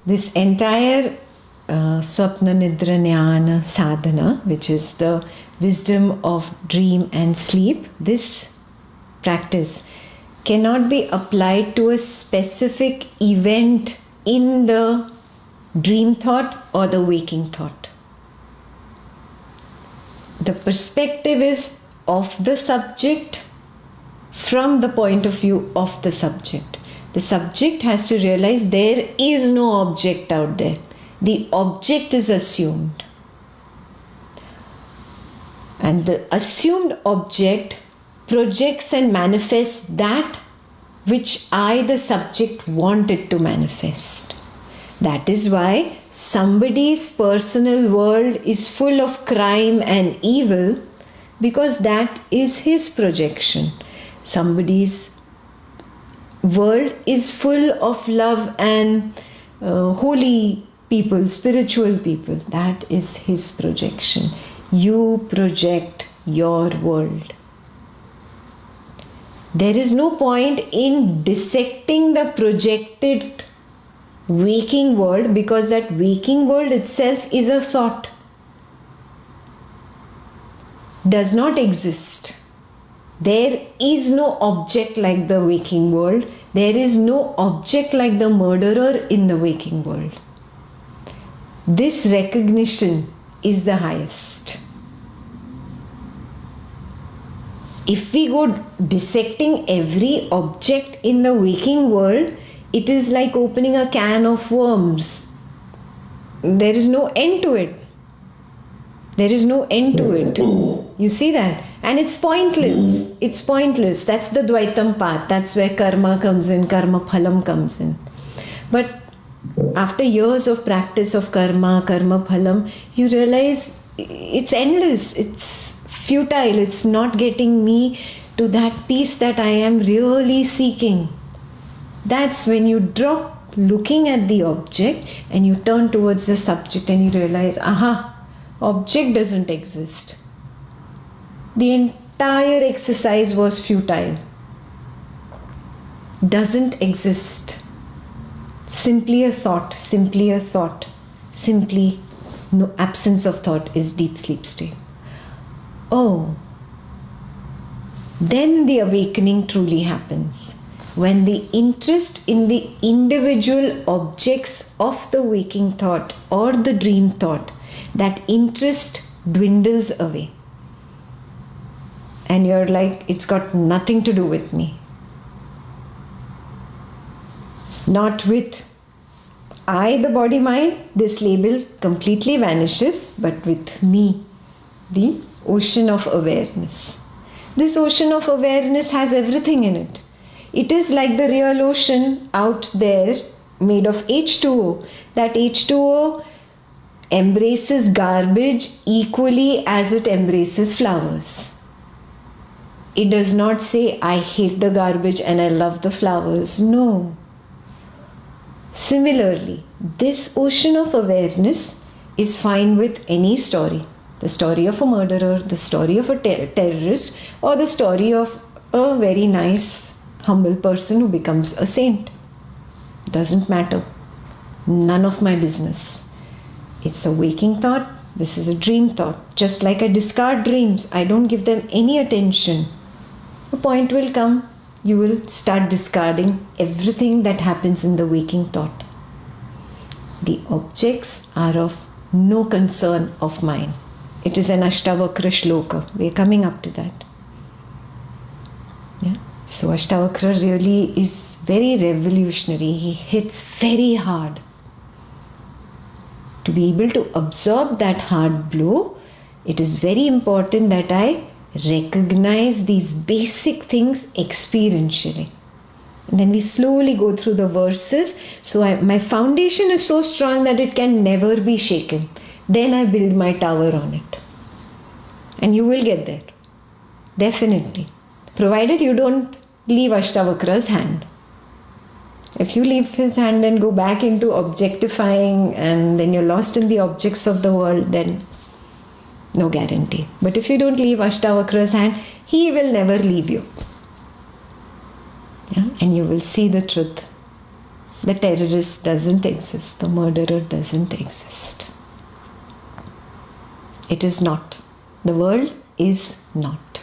this entire Swapna Nidra Jnana Sadhana, which is the wisdom of dream and sleep, this practice cannot be applied to a specific event in the dream thought or the waking thought. The perspective is of the subject from the point of view of the subject. The subject has to realize there is no object out there. The object is assumed. And the assumed object projects and manifests that which I, the subject, want it to manifest. That is why somebody's personal world is full of crime and evil, because that is his projection. Somebody's world is full of love and holy people, spiritual people. That is his projection. You project your world. There is no point in dissecting the projected waking world, because that waking world itself is a thought. Does not exist. There is no object like the waking world. There is no object like the murderer in the waking world. This recognition is the highest. If we go dissecting every object in the waking world, it is like opening a can of worms. There is no end to it. There is no end to it. You see that? And it's pointless. It's pointless. That's the Dvaitam path. That's where karma comes in, karma phalam comes in. But after years of practice of karma, karma phalam, you realize it's endless. It's futile. It's not getting me to that peace that I am really seeking. That's when you drop looking at the object and you turn towards the subject and you realize, aha, object doesn't exist. The entire exercise was futile. Doesn't exist. Simply a thought, simply a thought. Simply no absence of thought is deep sleep state. Oh, then the awakening truly happens. When the interest in the individual objects of the waking thought or the dream thought, that interest dwindles away. And you're like, it's got nothing to do with me. Not with I, the body mind, this label completely vanishes, but with me, the ocean of awareness. This ocean of awareness has everything in it. It is like the real ocean out there made of H2O. That H2O embraces garbage equally as it embraces flowers. It does not say, I hate the garbage and I love the flowers. No. Similarly, this ocean of awareness is fine with any story. The story of a murderer, the story of a terrorist, or the story of a very nice, humble person who becomes a saint. Doesn't matter. None of my business. It's a waking thought. This is a dream thought. Just like I discard dreams, I don't give them any attention. A point will come, you will start discarding everything that happens in the waking thought. The objects are of no concern of mine. It is an Ashtavakra shloka. We are coming up to that. Yeah. So Ashtavakra really is very revolutionary. He hits very hard. To be able to absorb that hard blow, it is very important that I recognize these basic things experientially. And then we slowly go through the verses. So my foundation is so strong that it can never be shaken. Then I build my tower on it. And you will get there. Definitely. Provided you don't leave Ashtavakra's hand. If you leave his hand and go back into objectifying and then you're lost in the objects of the world, then no guarantee. But if you don't leave Ashtavakra's hand, he will never leave you. Yeah? And you will see the truth. The terrorist doesn't exist. The murderer doesn't exist. It is not. The world is not.